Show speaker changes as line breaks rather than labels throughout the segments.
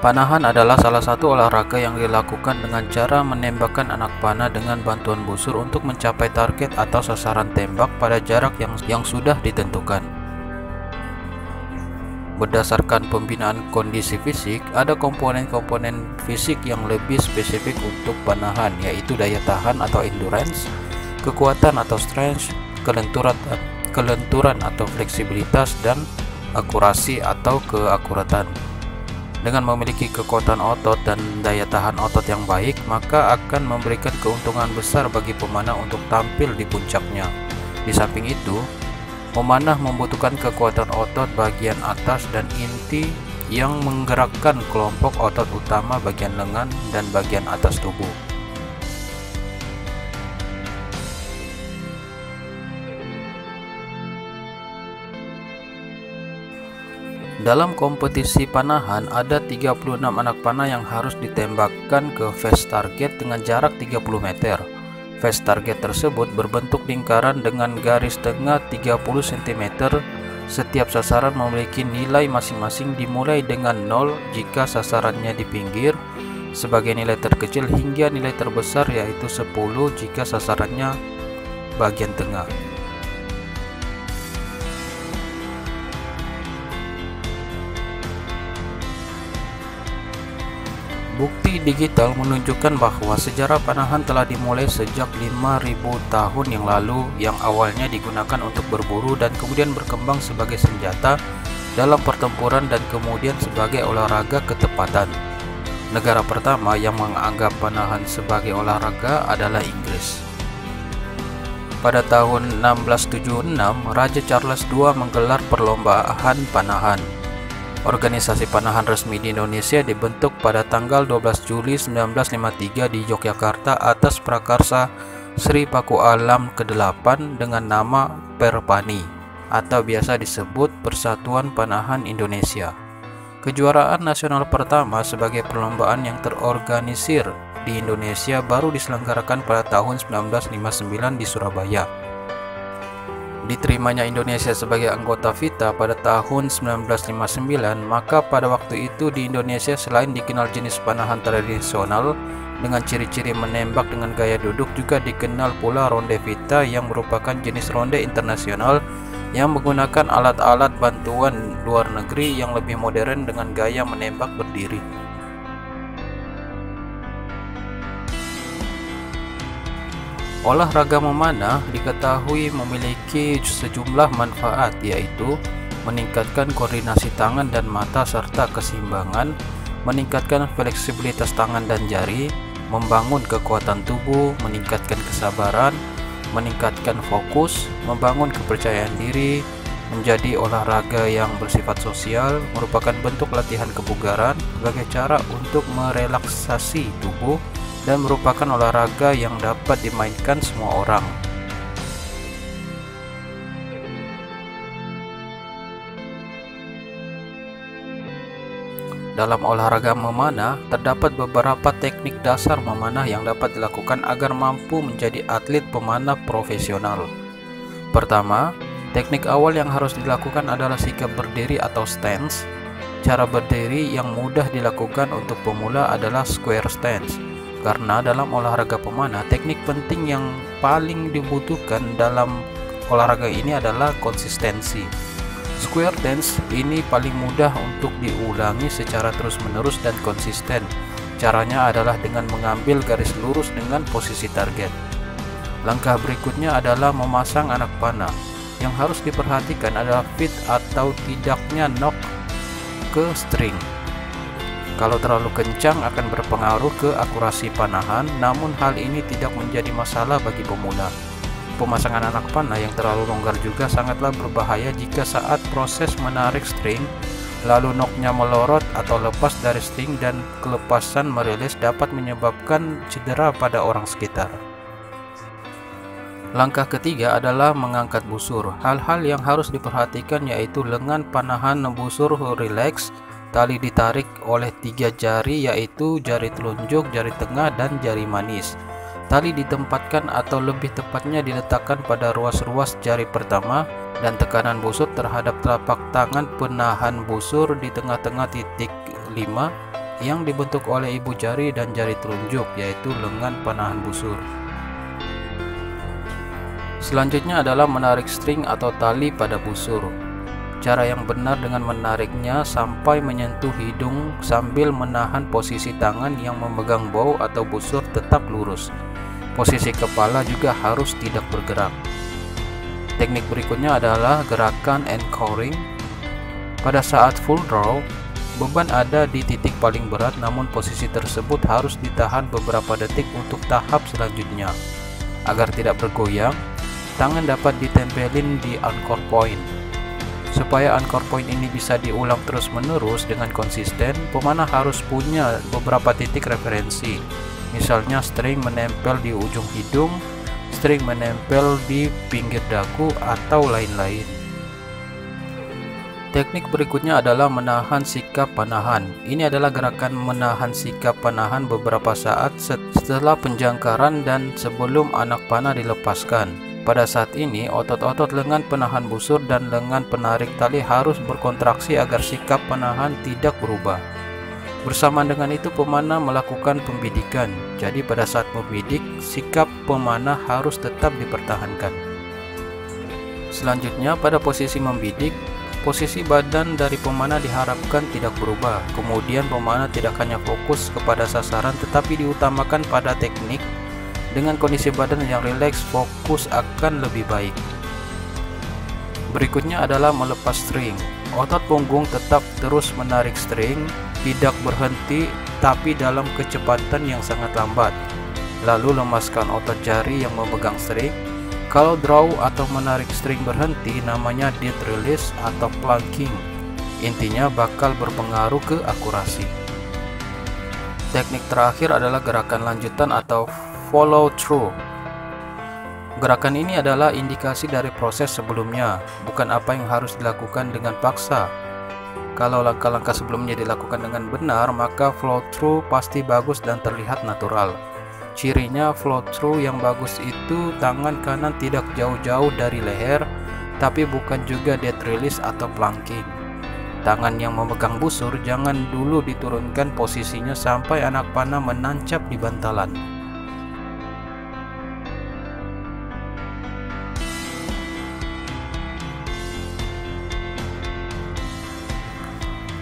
Panahan adalah salah satu olahraga yang dilakukan dengan cara menembakkan anak panah dengan bantuan busur untuk mencapai target atau sasaran tembak pada jarak yang sudah ditentukan. Berdasarkan pembinaan kondisi fisik, ada komponen-komponen fisik yang lebih spesifik untuk panahan, yaitu daya tahan atau endurance, kekuatan atau strength, kelenturan atau fleksibilitas, dan akurasi atau keakuratan. Dengan memiliki kekuatan otot dan daya tahan otot yang baik, maka akan memberikan keuntungan besar bagi pemanah untuk tampil di puncaknya. Di samping itu, memanah membutuhkan kekuatan otot bagian atas dan inti yang menggerakkan kelompok otot utama bagian lengan dan bagian atas tubuh. Dalam kompetisi panahan, ada 36 anak panah yang harus ditembakkan ke face target dengan jarak 30 meter. Face target tersebut berbentuk lingkaran dengan garis tengah 30 cm. Setiap sasaran memiliki nilai masing-masing dimulai dengan 0 jika sasarannya di pinggir, sebagai nilai terkecil hingga nilai terbesar yaitu 10 jika sasarannya bagian tengah. Bukti digital menunjukkan bahwa sejarah panahan telah dimulai sejak 5.000 tahun yang lalu, yang awalnya digunakan untuk berburu dan kemudian berkembang sebagai senjata dalam pertempuran dan kemudian sebagai olahraga ketepatan. Negara pertama yang menganggap panahan sebagai olahraga adalah Inggris. Pada tahun 1676, Raja Charles II menggelar perlombaan panahan. Organisasi panahan resmi di Indonesia dibentuk pada tanggal 12 Juli 1953 di Yogyakarta atas prakarsa Sri Paku Alam ke-8 dengan nama Perpani atau biasa disebut Persatuan Panahan Indonesia. Kejuaraan nasional pertama sebagai perlombaan yang terorganisir di Indonesia baru diselenggarakan pada tahun 1959 di Surabaya. Diterimanya Indonesia sebagai anggota VITA pada tahun 1959, maka pada waktu itu di Indonesia selain dikenal jenis panahan tradisional dengan ciri-ciri menembak dengan gaya duduk, juga dikenal pula ronde VITA yang merupakan jenis ronde internasional yang menggunakan alat-alat bantuan luar negeri yang lebih modern dengan gaya menembak berdiri. Olahraga memanah diketahui memiliki sejumlah manfaat, yaitu meningkatkan koordinasi tangan dan mata serta keseimbangan, meningkatkan fleksibilitas tangan dan jari, membangun kekuatan tubuh, meningkatkan kesabaran, meningkatkan fokus, membangun kepercayaan diri, menjadi olahraga yang bersifat sosial, merupakan bentuk latihan kebugaran sebagai cara untuk merelaksasi tubuh, dan merupakan olahraga yang dapat dimainkan semua orang. Dalam olahraga memanah, terdapat beberapa teknik dasar memanah yang dapat dilakukan agar mampu menjadi atlet pemanah profesional. Pertama, teknik awal yang harus dilakukan adalah sikap berdiri atau stance. Cara berdiri yang mudah dilakukan untuk pemula adalah square stance. Karena dalam olahraga pemanah, teknik penting yang paling dibutuhkan dalam olahraga ini adalah konsistensi. Square stance ini paling mudah untuk diulangi secara terus-menerus dan konsisten. Caranya adalah dengan mengambil garis lurus dengan posisi target. Langkah berikutnya adalah memasang anak panah. Yang harus diperhatikan adalah fit atau tidaknya knock ke string. Kalau terlalu kencang akan berpengaruh ke akurasi panahan, namun hal ini tidak menjadi masalah bagi pemula. Pemasangan anak panah yang terlalu longgar juga sangatlah berbahaya jika saat proses menarik string, lalu knocknya melorot atau lepas dari string dan kelepasan merilis dapat menyebabkan cedera pada orang sekitar. Langkah ketiga adalah mengangkat busur. Hal-hal yang harus diperhatikan yaitu lengan panahan busur rileks, tali ditarik oleh 3 jari yaitu jari telunjuk, jari tengah, dan jari manis. Tali ditempatkan atau lebih tepatnya diletakkan pada ruas-ruas jari pertama dan tekanan busur terhadap telapak tangan penahan busur di tengah-tengah titik 5 yang dibentuk oleh ibu jari dan jari telunjuk, yaitu lengan panahan busur. Selanjutnya adalah menarik string atau tali pada busur. Cara yang benar dengan menariknya sampai menyentuh hidung sambil menahan posisi tangan yang memegang bow atau busur tetap lurus. Posisi kepala juga harus tidak bergerak. Teknik berikutnya adalah gerakan anchoring. Pada saat full draw, beban ada di titik paling berat, namun posisi tersebut harus ditahan beberapa detik untuk tahap selanjutnya. Agar tidak bergoyang, tangan dapat ditempelin di anchor point. Supaya anchor point ini bisa diulang terus-menerus dengan konsisten, pemanah harus punya beberapa titik referensi. Misalnya string menempel di ujung hidung, string menempel di pinggir dagu, atau lain-lain. Teknik berikutnya adalah menahan sikap panahan. Ini adalah gerakan menahan sikap panahan beberapa saat setelah penjangkaran dan sebelum anak panah dilepaskan. Pada saat ini, otot-otot lengan penahan busur dan lengan penarik tali harus berkontraksi agar sikap panahan tidak berubah. Bersamaan dengan itu, pemanah melakukan pembidikan. Jadi pada saat membidik, sikap pemanah harus tetap dipertahankan. Selanjutnya, pada posisi membidik, posisi badan dari pemanah diharapkan tidak berubah. Kemudian pemanah tidak hanya fokus kepada sasaran tetapi diutamakan pada teknik. Dengan kondisi badan yang rileks, fokus akan lebih baik. Berikutnya adalah melepas string. Otot punggung tetap terus menarik string, tidak berhenti tapi dalam kecepatan yang sangat lambat. Lalu lemaskan otot jari yang memegang string. Kalau draw atau menarik string berhenti, namanya dead release atau planking. Intinya bakal berpengaruh ke akurasi. Teknik terakhir adalah gerakan lanjutan atau follow through. Gerakan ini adalah indikasi dari proses sebelumnya, bukan apa yang harus dilakukan dengan paksa. Kalau langkah-langkah sebelumnya dilakukan dengan benar, maka flow through pasti bagus dan terlihat natural. Cirinya flow through yang bagus itu tangan kanan tidak jauh-jauh dari leher, tapi bukan juga dead release atau planking. Tangan yang memegang busur jangan dulu diturunkan posisinya sampai anak panah menancap di bantalan.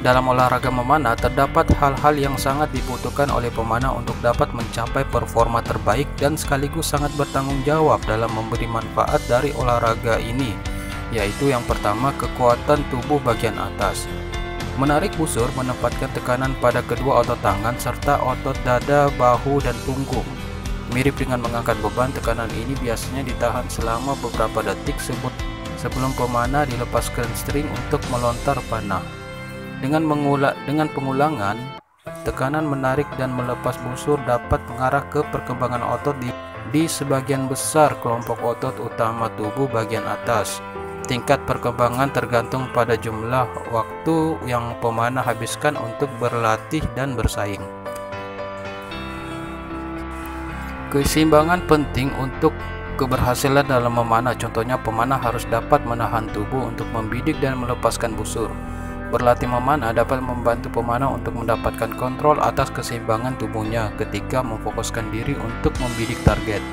Dalam olahraga memanah, terdapat hal-hal yang sangat dibutuhkan oleh pemanah untuk dapat mencapai performa terbaik dan sekaligus sangat bertanggung jawab dalam memberi manfaat dari olahraga ini, yaitu yang pertama, kekuatan tubuh bagian atas. Menarik busur menempatkan tekanan pada kedua otot tangan serta otot dada, bahu, dan punggung. Mirip dengan mengangkat beban, tekanan ini biasanya ditahan selama beberapa detik sebelum pemanah dilepaskan string untuk melontar panah. Dengan pengulangan, tekanan menarik dan melepas busur dapat mengarah ke perkembangan otot di sebagian besar kelompok otot utama tubuh bagian atas. Tingkat perkembangan tergantung pada jumlah waktu yang pemanah habiskan untuk berlatih dan bersaing. Keseimbangan penting untuk keberhasilan dalam memanah. Contohnya, pemanah harus dapat menahan tubuh untuk membidik dan melepaskan busur. Berlatih memanah dapat membantu pemanah untuk mendapatkan kontrol atas keseimbangan tubuhnya ketika memfokuskan diri untuk membidik target.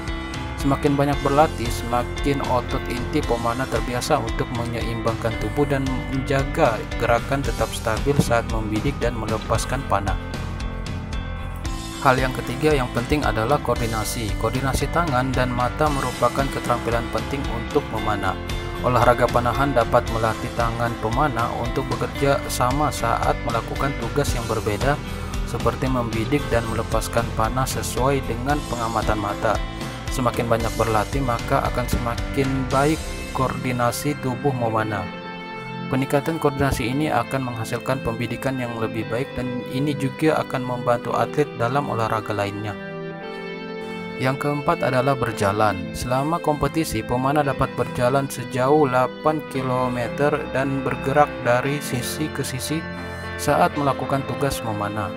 Semakin banyak berlatih, semakin otot inti pemanah terbiasa untuk menyeimbangkan tubuh dan menjaga gerakan tetap stabil saat membidik dan melepaskan panah. Hal yang ketiga yang penting adalah koordinasi. Koordinasi tangan dan mata merupakan keterampilan penting untuk memanah. Olahraga panahan dapat melatih tangan pemanah untuk bekerja sama saat melakukan tugas yang berbeda, seperti membidik dan melepaskan panah sesuai dengan pengamatan mata. Semakin banyak berlatih, maka akan semakin baik koordinasi tubuh memanah. Peningkatan koordinasi ini akan menghasilkan pembidikan yang lebih baik, dan ini juga akan membantu atlet dalam olahraga lainnya. Yang keempat adalah berjalan. Selama kompetisi, pemanah dapat berjalan sejauh 8 km dan bergerak dari sisi ke sisi saat melakukan tugas memanah.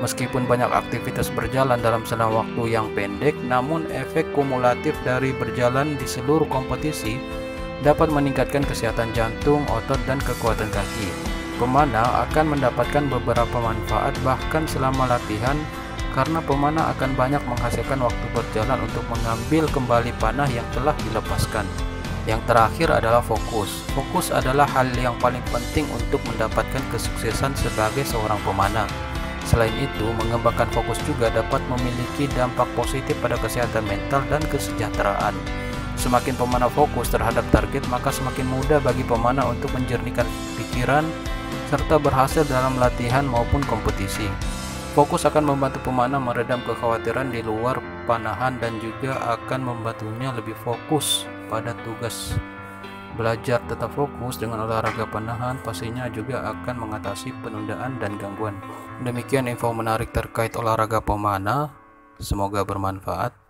Meskipun banyak aktivitas berjalan dalam selang waktu yang pendek, namun efek kumulatif dari berjalan di seluruh kompetisi dapat meningkatkan kesehatan jantung, otot, dan kekuatan kaki. Pemanah akan mendapatkan beberapa manfaat bahkan selama latihan, karena pemanah akan banyak menghasilkan waktu berjalan untuk mengambil kembali panah yang telah dilepaskan. Yang terakhir adalah fokus. Fokus adalah hal yang paling penting untuk mendapatkan kesuksesan sebagai seorang pemanah. Selain itu, mengembangkan fokus juga dapat memiliki dampak positif pada kesehatan mental dan kesejahteraan. Semakin pemanah fokus terhadap target, maka semakin mudah bagi pemanah untuk menjernihkan pikiran serta berhasil dalam latihan maupun kompetisi. Fokus akan membantu pemanah meredam kekhawatiran di luar panahan dan juga akan membantunya lebih fokus pada tugas. Belajar tetap fokus dengan olahraga panahan pastinya juga akan mengatasi penundaan dan gangguan. Demikian info menarik terkait olahraga pemanah. Semoga bermanfaat.